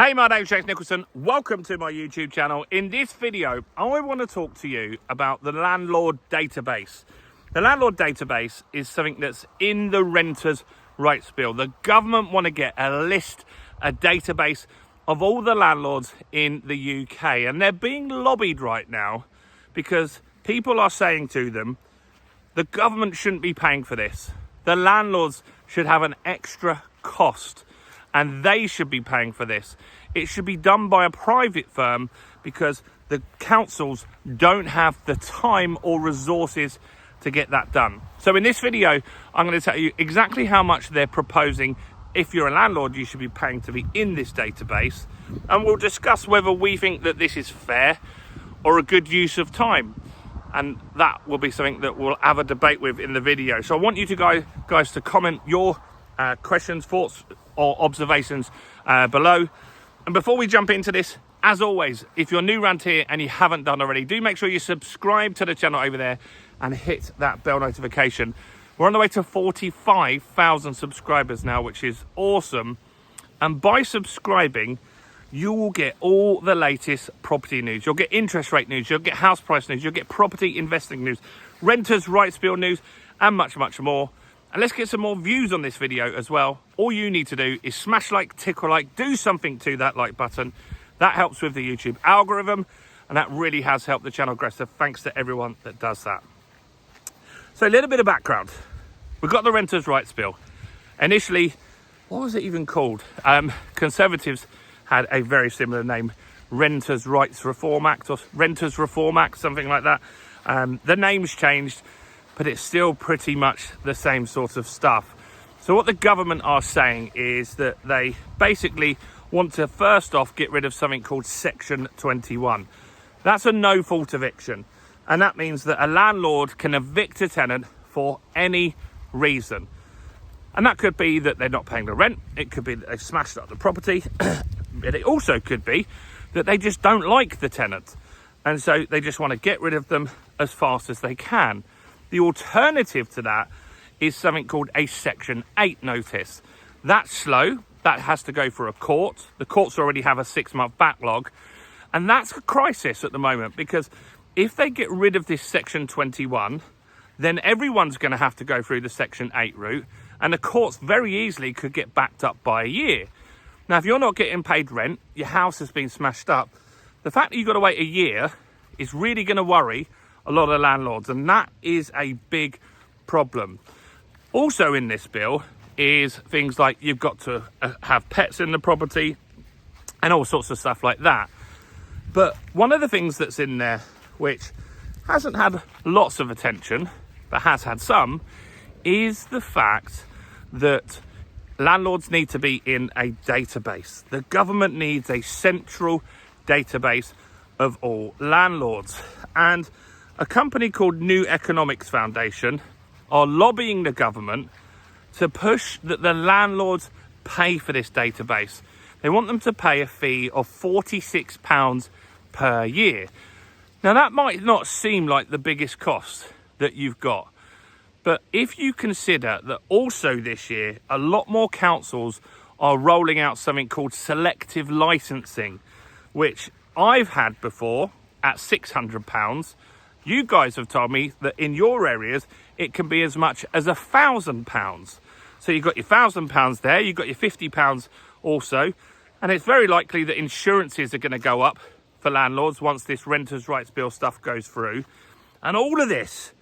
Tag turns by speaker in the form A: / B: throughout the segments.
A: Hey, my name's James Nicholson. Welcome to my YouTube channel. In this video, I want to talk to you about the landlord database. The landlord database is something that's in the Renters' Rights Bill. The government want to get a list, a database of all the landlords in the UK. And they're being lobbied right now because people are saying to them, the government shouldn't be paying for this. The landlords should have an extra cost and they should be paying for this. It should be done by a private firm because the councils don't have the time or resources to get that done. So in this video, I'm going to tell you exactly how much they're proposing. If you're a landlord, you should be paying to be in this database. And we'll discuss whether we think that this is fair or a good use of time. And that will be something that we'll have a debate with in the video. So I want you to guys to comment your questions, thoughts or observations below. And before we jump into this, as always, if you're new around here and you haven't done already, do make sure you subscribe to the channel over there and hit that bell notification. We're on the way to 45,000 subscribers now, which is awesome. And by subscribing, you will get all the latest property news. You'll get interest rate news, you'll get house price news, you'll get property investing news, Renters' Rights Bill news, and much, much more. And let's get some more views on this video as well. All you need to do is smash like, tickle like, do something to that like button. That helps with the YouTube algorithm, and that really has helped the channel grow. So thanks to everyone that does that. So a little bit of background. We've got the Renters' Rights Bill. Initially, what was it even called? Conservatives had a very similar name, Renters' Rights Reform Act or Renters' Reform Act, something like that. The name's changed, but it's still pretty much the same sort of stuff. So what the government are saying is that they basically want to first off get rid of something called Section 21. That's a no-fault eviction. And that means that a landlord can evict a tenant for any reason. And that could be that they're not paying the rent. It could be that they've smashed up the property. But it also could be that they just don't like the tenant. And so they just want to get rid of them as fast as they can. The alternative to that is something called a Section 8 notice. That's slow. That has to go through a court. The courts already have a 6-month backlog. And that's a crisis at the moment because if they get rid of this Section 21, then everyone's going to have to go through the Section 8 route. And the courts very easily could get backed up by a year. Now, if you're not getting paid rent, your house has been smashed up, the fact that you've got to wait a year is really going to worry a lot of landlords, and that is a big problem. Also in this bill is things like you've got to have pets in the property and all sorts of stuff like that. But one of the things that's in there which hasn't had lots of attention but has had some is the fact that landlords need to be in a database. The government needs a central database of all landlords, and a company called New Economics Foundation are lobbying the government to push that the landlords pay for this database. They want them to pay a fee of £46 per year. Now that might not seem like the biggest cost that you've got, but if you consider that also this year, a lot more councils are rolling out something called selective licensing, which I've had before at £600. You guys have told me that in your areas, it can be as much as £1,000. So you've got your £1,000 there, you've got your £50 also. And it's very likely that insurances are going to go up for landlords once this Renters' Rights Bill stuff goes through. And all of this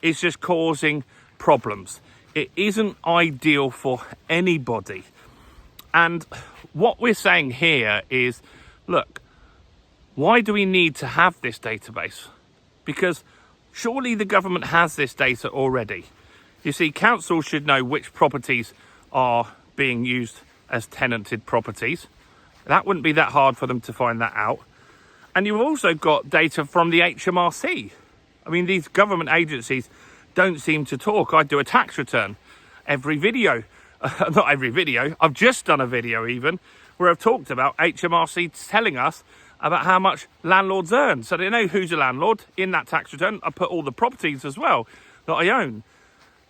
A: is just causing problems. It isn't ideal for anybody. And what we're saying here is, look, why do we need to have this database? Because surely the government has this data already. You see, councils should know which properties are being used as tenanted properties. That wouldn't be that hard for them to find that out. And you've also got data from the HMRC. I mean, these government agencies don't seem to talk. I do a tax return every video. Not every video. I've just done a video even where I've talked about HMRC telling us about how much landlords earn. So they know who's a landlord. In that tax return, I put all the properties as well that I own.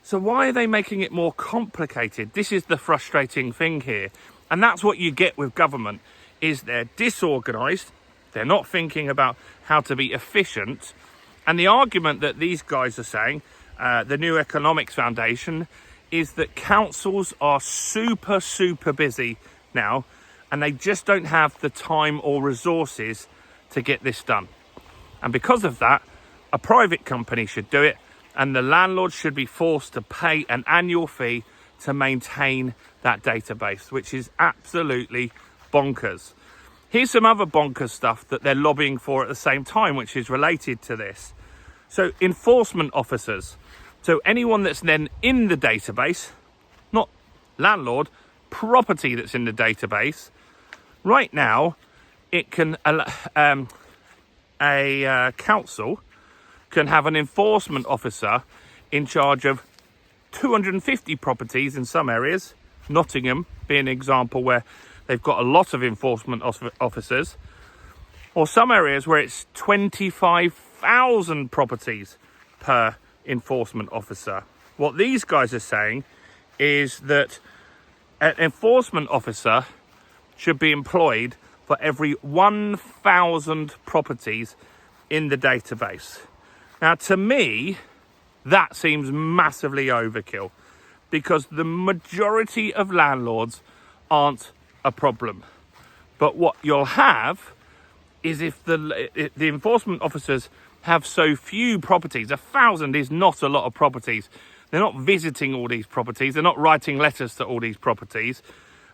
A: So why are they making it more complicated? This is the frustrating thing here. And that's what you get with government, is they're disorganized. They're not thinking about how to be efficient. And the argument that these guys are saying, the New Economics Foundation, is that councils are super busy now, and they just don't have the time or resources to get this done. And because of that, a private company should do it, and the landlord should be forced to pay an annual fee to maintain that database, which is absolutely bonkers. Here's some other bonkers stuff that they're lobbying for at the same time, which is related to this. So enforcement officers. So anyone that's then in the database, not landlord, property that's in the database. Right now, it can a council can have an enforcement officer in charge of 250 properties in some areas. Nottingham being an example where they've got a lot of enforcement officers, or some areas where it's 25,000 properties per enforcement officer. What these guys are saying is that an enforcement officer should be employed for every 1,000 properties in the database. Now, to me, that seems massively overkill, because the majority of landlords aren't a problem. But what you'll have is if the enforcement officers have so few properties, 1,000 is not a lot of properties. They're not visiting all these properties. They're not writing letters to all these properties.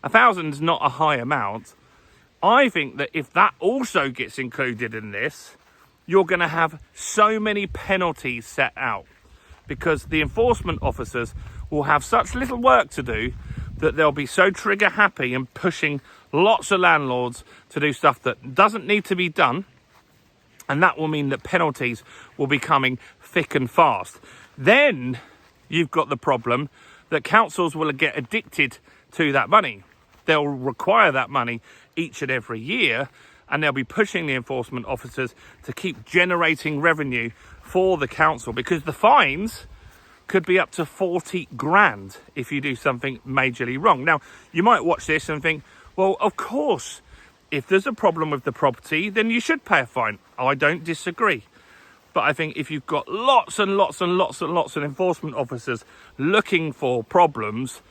A: 1,000 is not a high amount. I think that if that also gets included in this, you're going to have so many penalties set out, because the enforcement officers will have such little work to do that they'll be so trigger happy and pushing lots of landlords to do stuff that doesn't need to be done. And that will mean that penalties will be coming thick and fast. Then you've got the problem that councils will get addicted to that money. They'll require that money each and every year, and they'll be pushing the enforcement officers to keep generating revenue for the council, because the fines could be up to 40 grand if you do something majorly wrong. Now, you might watch this and think, well, of course, if there's a problem with the property, then you should pay a fine. I don't disagree. But I think if you've got lots and lots of enforcement officers looking for problems,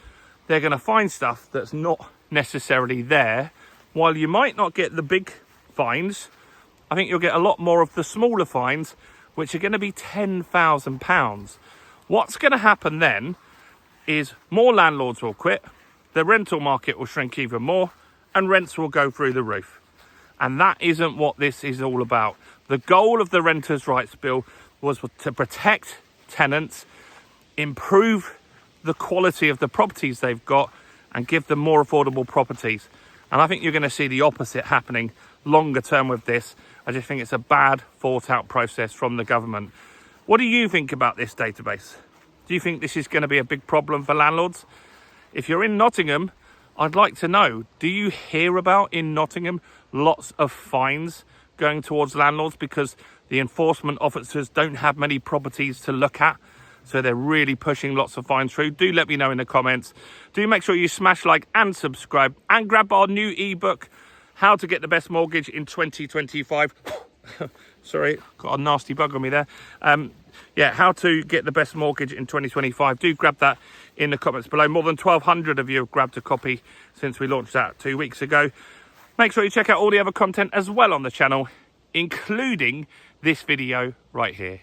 A: they're going to find stuff that's not necessarily there. While you might not get the big fines, I think you'll get a lot more of the smaller fines, which are going to be £10,000. What's going to happen then is more landlords will quit, the rental market will shrink even more, and rents will go through the roof. And that isn't what this is all about. The goal of the Renters' Rights Bill was to protect tenants, improve the quality of the properties they've got, and give them more affordable properties. And I think you're going to see the opposite happening longer term with this. I just think it's a bad thought out process from the government. What do you think about this database? Do you think this is going to be a big problem for landlords? If you're in Nottingham, I'd like to know, do you hear about in Nottingham lots of fines going towards landlords because the enforcement officers don't have many properties to look at? So they're really pushing lots of fines through. Do let me know in the comments. Do make sure you smash like and subscribe, and grab our new ebook, How to Get the Best Mortgage in 2025. Sorry, got a nasty bug on me there. How to Get the Best Mortgage in 2025. Do grab that in the comments below. More than 1,200 of you have grabbed a copy since we launched that 2 weeks ago. Make sure you check out all the other content as well on the channel, including this video right here.